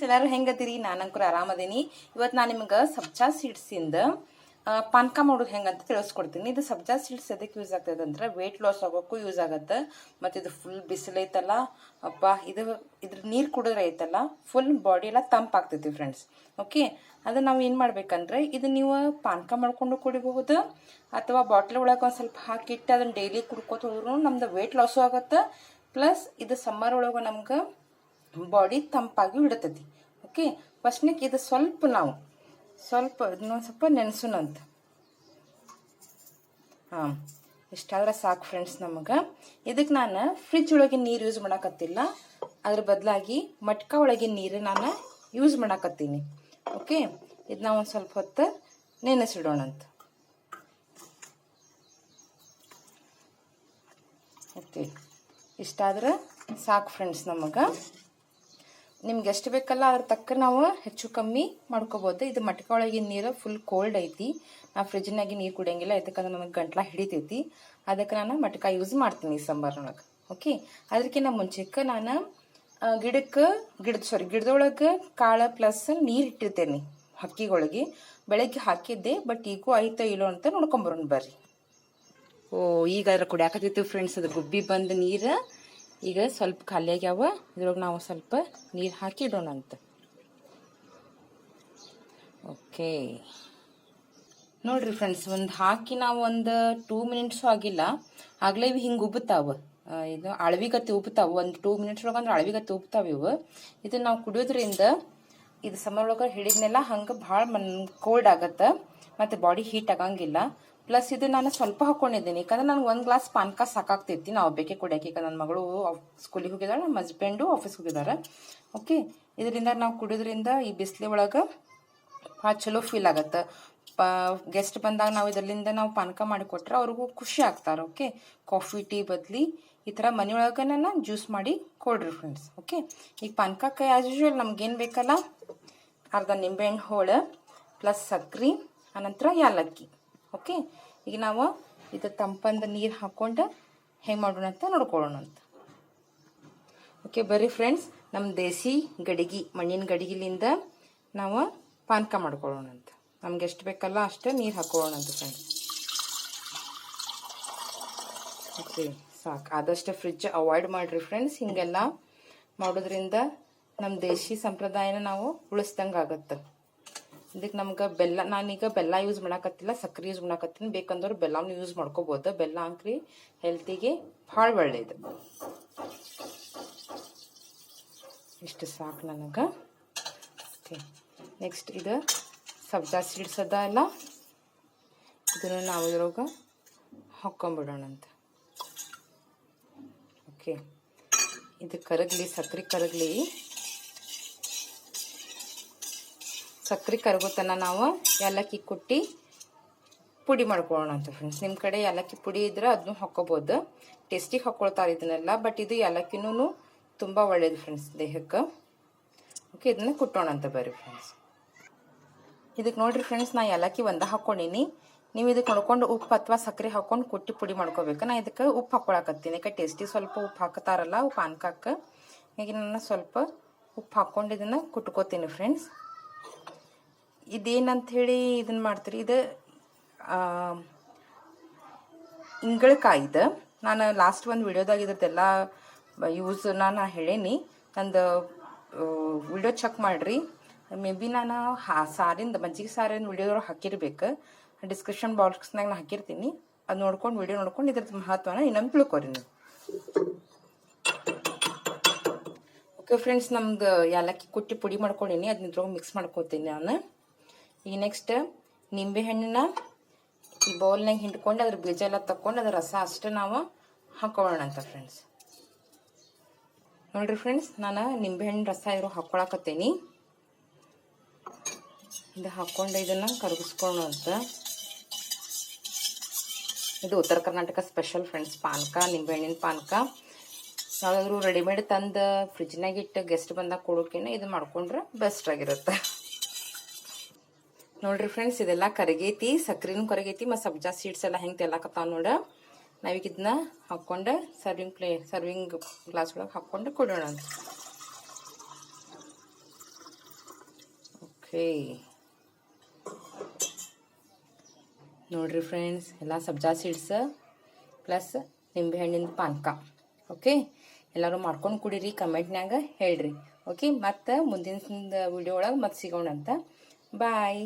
ಎಲ್ಲರೂ ಹೆಂಗದಿರಿ? ನಾನಂಕರು ಆರಾಮದೀನಿ. ಇವತ್ತು ನಾನು ನಿಮ್ಗೆ ಸಬ್ಜಾ ಸೀಡ್ಸಿಂದ ಪಾನಕ ಮಾಡೋದು ಹೆಂಗಂತ ತಿಳಿಸ್ಕೊಡ್ತೀನಿ. ಇದು ಸಬ್ಜಾ ಸೀಡ್ಸ್ ಎದಕ್ಕೆ ಯೂಸ್ ಆಗ್ತದೆ ಅಂದ್ರೆ ವೆಯ್ಟ್ ಲಾಸ್ ಆಗೋಕ್ಕೂ ಯೂಸ್ ಆಗುತ್ತೆ. ಮತ್ತು ಇದು ಫುಲ್ ಬಿಸಿಲೈತಲ್ಲ ಅಪ್ಪ, ಇದ್ರ ನೀರು ಕುಡಿದ್ರೆ ಐತಲ್ಲ ಫುಲ್ ಬಾಡಿ ಎಲ್ಲ ತಂಪಾಗ್ತೈತಿ ಫ್ರೆಂಡ್ಸ್. ಓಕೆ, ಅದು ನಾವು ಏನು ಮಾಡ್ಬೇಕಂದ್ರೆ ಇದು ನೀವು ಪಾನಕ ಮಾಡ್ಕೊಂಡು ಕುಡಿಬಹುದು, ಅಥವಾ ಬಾಟ್ಲ್ ಒಳಗೆ ಒಂದು ಸ್ವಲ್ಪ ಹಾಕಿಟ್ಟು ಅದನ್ನು ಡೈಲಿ ಕುಡ್ಕೋತ ಹೋದ್ರೂ ನಮ್ದು ವೆಯ್ಟ್ ಲಾಸು ಆಗುತ್ತೆ. ಪ್ಲಸ್ ಇದು ಸಮ್ಮರ್ ಒಳಗೆ ನಮ್ಗೆ ಬಾಡಿ ತಂಪಾಗಿ ಇಡ್ತೈತಿ. ಓಕೆ, ಫಸ್ಟ್ನಿಗೆ ಇದು ಇನ್ನೊಂದು ಸ್ವಲ್ಪ ನೆನೆಸೋಣಂತ. ಹಾಂ, ಇಷ್ಟಾದ್ರೆ ಸಾಕು ಫ್ರೆಂಡ್ಸ್ ನಮಗೆ. ಇದಕ್ಕೆ ನಾನು ಫ್ರಿಜ್ ಒಳಗೆ ನೀರು ಯೂಸ್ ಮಾಡಕತ್ತಿಲ್ಲ, ಅದ್ರ ಬದಲಾಗಿ ಮಟ್ಕ ಒಳಗೆ ನೀರು ನಾನು ಯೂಸ್ ಮಾಡಕತ್ತೀನಿ. ಓಕೆ, ಇದು ನಾವು ಒಂದು ಸ್ವಲ್ಪ ಹೊತ್ತು ನೆನೆಸಿಡೋಣಂತ. ಓಕೆ, ಇಷ್ಟಾದ್ರೆ ಸಾಕು ಫ್ರೆಂಡ್ಸ್ ನಮಗೆ. ನಿಮ್ಗೆ ಎಷ್ಟು ಬೇಕಲ್ಲ ಅದ್ರ ತಕ್ಕ ನಾವು ಹೆಚ್ಚು ಕಮ್ಮಿ ಮಾಡ್ಕೋಬೋದು. ಇದು ಮಟ್ಕ ಒಳಗಿನ ನೀರು ಫುಲ್ ಕೋಲ್ಡ್ ಐತಿ, ನಾ ಫ್ರಿಜ್ನಾಗಿ ನೀರು ಕುಡಿಯಂಗಿಲ್ಲ, ಯಾಕಂದ್ರೆ ನನಗೆ ಗಂಟ್ಲ ಹಿಡಿತೈತಿ. ಅದಕ್ಕೆ ನಾನು ಮಟ್ಕ ಯೂಸ್ ಮಾಡ್ತೀನಿ ಸಂಬಾರನೊಳಗೆ. ಓಕೆ, ಅದಕ್ಕಿಂತ ಮುಂಚೆಕ್ಕೆ ನಾನು ಗಿಡದೊಳಗೆ ಕಾಳು ಪ್ಲಸ್ ನೀರು ಇಟ್ಟಿರ್ತೇನೆ ಹಕ್ಕಿಗಳಿಗೆ. ಬೆಳಗ್ಗೆ ಹಾಕಿದ್ದೆ, ಬಟ್ ಈಗೂ ಐತೋ ಇಲ್ಲೋ ಅಂತ ನೋಡ್ಕೊಂಬರೋಣ ಬರ್ರಿ. ಈಗ ಅದ್ರ ಕುಡಿಯಾಕತ್ತಿತ್ತು ಫ್ರೆಂಡ್ಸ್, ಅದು ಗುಬ್ಬಿ ಬಂದು ನೀರು ಈಗ ಸ್ವಲ್ಪ ಖಾಲಿ ಆಗ್ಯಾವ. ಇದ್ರೊಳಗೆ ನಾವು ಸ್ವಲ್ಪ ನೀರು ಹಾಕಿ ಇಡೋಣ ಅಂತ. ಓಕೆ, ನೋಡ್ರಿ ಫ್ರೆಂಡ್ಸ್, ಒಂದು ಹಾಕಿ ನಾವು ಒಂದು 2 ಮಿನಿಟ್ಸು ಆಗಿಲ್ಲ, ಆಗಲೇ ಇವು ಹಿಂಗೆ ಉಬ್ಬುತ್ತಾವ. ಇದು ಅಳವಿಗತ್ತಿ ಉಬ್ಬುತ್ತಾವ, ಒಂದು 2 ಮಿನಿಟ್ಸ್ ಒಳಗೆ ಅಂದ್ರೆ ಅಳವಿಗತ್ತಿ ಉಬ್ಬುತ್ತಾವ ಇವು. ಇದನ್ನ ನಾವು ಕುಡಿಯೋದ್ರಿಂದ ಇದು ಸಮ್ಮರ್ ಒಳಗೆ ಹಿಡಿದ್ನೆಲ್ಲ ಹಂಗೆ ಭಾಳ ಕೋಲ್ಡ್ ಆಗತ್ತೆ, ಮತ್ತು ಬಾಡಿ ಹೀಟ್ ಆಗಂಗಿಲ್ಲ. ಪ್ಲಸ್ ಇದು ನಾನು ಸ್ವಲ್ಪ ಹಾಕ್ಕೊಂಡಿದ್ದೀನಿ, ಯಾಕಂದ್ರೆ ನನಗೆ 1 ಗ್ಲಾಸ್ ಪಾನಕ ಸಾಕಾಗ್ತೈತಿ ನಾವು ಬೇಕೆ ಕುಡಿಯೋಕೆ. ಈಗ ನನ್ನ ಮಗಳು ಸ್ಕೂಲಿಗೆ ಹೋಗಿದ್ದಾಳೆ, ನಮ್ಮ ಹಸ್ಬೆಂಡು ಆಫೀಸ್ಗೆ ಹೋಗಿದ್ದಾರೆ. ಓಕೆ, ಇದರಿಂದ ನಾವು ಕುಡಿಯೋದ್ರಿಂದ ಈ ಬಿಸಿಲು ಒಳಗೆ ಭಾಳ ಚಲೋ ಫೀಲ್ ಆಗತ್ತೆ. ಗೆಸ್ಟ್ ಬಂದಾಗ ನಾವು ಇದರಿಂದ ನಾವು ಪಾನಕ ಮಾಡಿಕೊಟ್ರೆ ಅವ್ರಿಗೂ ಖುಷಿ ಆಗ್ತಾರೆ. ಓಕೆ, ಕಾಫಿ ಟೀ ಬದಲಿ ಈ ಥರ ಮನೆಯೊಳಗೆ ಜ್ಯೂಸ್ ಮಾಡಿ ಕೊಡ್ರಿ ಫ್ರೆಂಡ್ಸ್. ಓಕೆ, ಈಗ ಪಾನಕಕ್ಕೆ ಆ್ಯಸ್ ಯೂಶ್ವಲ್ ನಮ್ಗೇನು ಬೇಕಲ್ಲ, ಅರ್ಧ ನಿಂಬೆಹಣ್ಣು ಹೋಳು ಪ್ಲಸ್ ಸಕ್ರೆ, ಅನಂತರ ಯಾಲಕ್ಕಿ. ಓಕೆ, ಈಗ ನಾವು ಇದು ತಂಪಂದ ನೀರು ಹಾಕ್ಕೊಂಡು ಹೆಂಗೆ ಮಾಡೋಣ ಅಂತ ನೋಡ್ಕೊಳ್ಳೋಣ ಅಂತ. ಓಕೆ, ಬರ್ರಿ ಫ್ರೆಂಡ್ಸ್, ನಮ್ಮ ದೇಸಿ ಗಡಿಗೆ, ಮಣ್ಣಿನ ಗಡಿಗೆಲಿಂದ ನಾವು ಪಾನಕ ಮಾಡ್ಕೊಳ್ಳೋಣ ಅಂತ. ನಮ್ಗೆ ಎಷ್ಟು ಬೇಕಲ್ಲ ಅಷ್ಟು ನೀರು ಹಾಕೊಳ್ಳೋಣ ಅಂತ ಫ್ರೆಂಡ್ಸ್. ಓಕೆ, ಸಾಕು. ಆದಷ್ಟು ಫ್ರಿಜ್ ಅವಾಯ್ಡ್ ಮಾಡಿರಿ ಫ್ರೆಂಡ್ಸ್. ಹಿಂಗೆಲ್ಲ ಮಾಡೋದ್ರಿಂದ ನಮ್ಮ ದೇಶಿ ಸಂಪ್ರದಾಯನ ನಾವು ಉಳಿಸ್ದಂಗೆ ಆಗುತ್ತೆ. ಇದಕ್ಕೆ ನಮ್ಗೆ ಬೆಲ್ಲ, ನಾನೀಗ ಬೆಲ್ಲ ಯೂಸ್ ಮಾಡಕತ್ತಿಲ್ಲ, ಸಕ್ಕರೆ ಯೂಸ್ ಮಾಡಕತ್ತೀನಿ. ಬೇಕಂದ್ರೆ ಬೆಲ್ಲನೂ ಯೂಸ್ ಮಾಡ್ಕೋಬೋದು. ಬೆಲ್ಲ ಹಾಕ್ರಿ ಹೆಲ್ತಿಗೆ ಭಾಳ ಒಳ್ಳೆಯದು. ಇಷ್ಟು ಸಾಕು ನನಗೆ. ಓಕೆ, ನೆಕ್ಸ್ಟ್ ಇದು ಸಬ್ಜಾ ಸೀಡ್ಸ್ ಅದ ಅಲ್ಲ, ಇದನ್ನು ನಾವು ಇದ್ರೊಳಗೆ ಹಾಕ್ಕೊಂಬಿಡೋಣಂತ. ಓಕೆ, ಇದು ಕರಗಲಿ, ಸಕ್ಕರೆ ಕರಗಲಿ. ಸಕ್ಕರೆ ಕರಗುತ್ತನ ನಾವು ಏಲಕ್ಕಿ ಕುಟ್ಟಿ ಪುಡಿ ಮಾಡ್ಕೊಳ್ಳೋಣ ಅಂತ ಫ್ರೆಂಡ್ಸ್. ನಿಮ್ಮ ಕಡೆ ಏಲಕ್ಕಿ ಪುಡಿ ಇದ್ರೆ ಅದನ್ನು ಹಾಕ್ಕೋಬೋದು, ಟೇಸ್ಟಿಗೆ ಹಾಕ್ಕೊಳ್ತಾರೆ ಇದನ್ನೆಲ್ಲ. ಬಟ್ ಇದು ಏಲಕ್ಕಿನೂ ತುಂಬ ಒಳ್ಳೆಯದು ಫ್ರೆಂಡ್ಸ್ ದೇಹಕ್ಕೆ. ಓಕೆ, ಇದನ್ನು ಕುಟ್ಟೋಣ ಅಂತ ಬರ್ರಿ ಫ್ರೆಂಡ್ಸ್. ಇದಕ್ಕೆ ನೋಡಿರಿ ಫ್ರೆಂಡ್ಸ್, ನಾ ಏಲಕ್ಕಿ ಒಂದ ಹಾಕ್ಕೊಂಡೀನಿ. ನೀವು ಇದಕ್ಕೆ ನೋಡ್ಕೊಂಡು ಉಪ್ಪು ಅಥವಾ ಸಕ್ಕರೆ ಹಾಕ್ಕೊಂಡು ಕುಟ್ಟಿ ಪುಡಿ ಮಾಡ್ಕೋಬೇಕು. ನಾ ಇದಕ್ಕೆ ಉಪ್ಪು ಹಾಕ್ಕೊಳಕತ್ತೀನಿ, ಯಾಕೆ ಟೇಸ್ಟಿಗೆ ಸ್ವಲ್ಪ ಉಪ್ಪು ಹಾಕ್ತಾರಲ್ಲ ಉಪ್ಪು ಪಾನಕಕ್ಕೆ. ಹೀಗೆ ನಾನು ಸ್ವಲ್ಪ ಉಪ್ಪು ಹಾಕ್ಕೊಂಡು ಇದನ್ನು ಕುಟ್ಕೋತೀನಿ ಫ್ರೆಂಡ್ಸ್. ಇದೇನಂತ ಹೇಳಿ ಇದನ್ನು ಮಾಡ್ತೀರಿ, ಇದು ಇಂಗಳಕಾಯಿದು. ನಾನು ಲಾಸ್ಟ್ ಒಂದು ವಿಡಿಯೋದಾಗ ಇದ್ರದ್ದೆಲ್ಲ ಯೂಸ್ ನಾನು ಹೇಳೀನಿ. ನಂದು ವಿಡಿಯೋ ಚೆಕ್ ಮಾಡಿರಿ. ಮೇ ಬಿ ನಾನು ಮಜ್ಜಿಗೆ ಸಾರಿನ ವಿಡಿಯೋದವ್ರು ಹಾಕಿರ್ಬೇಕು. ಡಿಸ್ಕ್ರಿಪ್ಷನ್ ಬಾಕ್ಸ್ನಾಗ ನಾನು ಹಾಕಿರ್ತೀನಿ, ಅದು ನೋಡ್ಕೊಂಡು ವಿಡಿಯೋ ನೋಡ್ಕೊಂಡು ಇದ್ರದ್ದು ಮಹತ್ವನ ಇನ್ನೊಂದು ತಿಳ್ಕೊರಿ ನೀವು. ಓಕೆ ಫ್ರೆಂಡ್ಸ್, ನಮ್ದು ಏಲಕ್ಕಿ ಕುಟ್ಟಿ ಪುಡಿ ಮಾಡ್ಕೊಂಡೀನಿ, ಅದನ್ನ ಇದ್ರೊಳಗೆ ಮಿಕ್ಸ್ ಮಾಡ್ಕೊತೀನಿ ನಾನು. ಈಗ ನೆಕ್ಸ್ಟ್ ನಿಂಬೆಹಣ್ಣನ್ನ ಈ ಬೌಲ್ನಾಗ ಹಿಂಡ್ಕೊಂಡು ಅದ್ರ ಬೀಜ ಎಲ್ಲ ತಕ್ಕೊಂಡು ಅದ್ರ ರಸ ಅಷ್ಟು ನಾವು ಹಾಕೊಳ್ಳೋಣ ಅಂತ ಫ್ರೆಂಡ್ಸ್. ನೋಡ್ರಿ ಫ್ರೆಂಡ್ಸ್, ನಾನು ನಿಂಬೆಹಣ್ಣು ರಸ ಇರೋ ಹಾಕ್ಕೊಳಕತ್ತೀನಿ. ಇದು ಹಾಕ್ಕೊಂಡು ಇದನ್ನು ಕರಗಿಸ್ಕೊಳ್ಳೋಣ ಅಂತ. ಇದು ಉತ್ತರ ಕರ್ನಾಟಕ ಸ್ಪೆಷಲ್ ಫ್ರೆಂಡ್ಸ್ ಪಾನಕ, ನಿಂಬೆಹಣ್ಣಿನ ಪಾನಕ. ಯಾವುದಾದ್ರೂ ರೆಡಿಮೇಡ್ ತಂದು ಫ್ರಿಜ್ನಾಗ ಇಟ್ಟು ಗೆಸ್ಟ್ ಬಂದಾಗ ಕೊಡೋಕೇನೆ ಇದು ಮಾಡ್ಕೊಂಡ್ರೆ ಬೆಸ್ಟ್ ಆಗಿರುತ್ತೆ. ನೋಡ್ರಿ ಫ್ರೆಂಡ್ಸ್, ಇದೆಲ್ಲ ಕರಗೈತಿ, ಸಕ್ರೆನೂ ಕರಗೈತಿ, ಮತ್ತು ಸಬ್ಜಾ ಸೀಡ್ಸ್ ಎಲ್ಲ ಹೆಂಗೆ ತೆಲ್ಲಕತ್ತಾವ ನೋಡ. ನಾವೀಗ ಇದನ್ನ ಹಾಕ್ಕೊಂಡು ಸರ್ವಿಂಗ್ ಗ್ಲಾಸ್ ಒಳಗೆ ಹಾಕ್ಕೊಂಡು ಕೊಡೋಣ ಅಂತ. ಓಕೆ ನೋಡಿರಿ ಫ್ರೆಂಡ್ಸ್, ಎಲ್ಲ ಸಬ್ಜಾ ಸೀಡ್ಸ್ ಪ್ಲಸ್ ನಿಂಬೆಹಣ್ಣಿನ ಪಾನಕ. ಓಕೆ, ಎಲ್ಲರೂ ಮಾಡ್ಕೊಂಡು ಕುಡೀರಿ, ಕಮೆಂಟ್ನಾಗ ಹೇಳ್ರಿ. ಓಕೆ, ಮತ್ತು ಮುಂದಿನ ವಿಡಿಯೋ ಒಳಗೆ ಮತ್ತೆ ಸಿಗೋಣಂತ. ಬಾಯ್.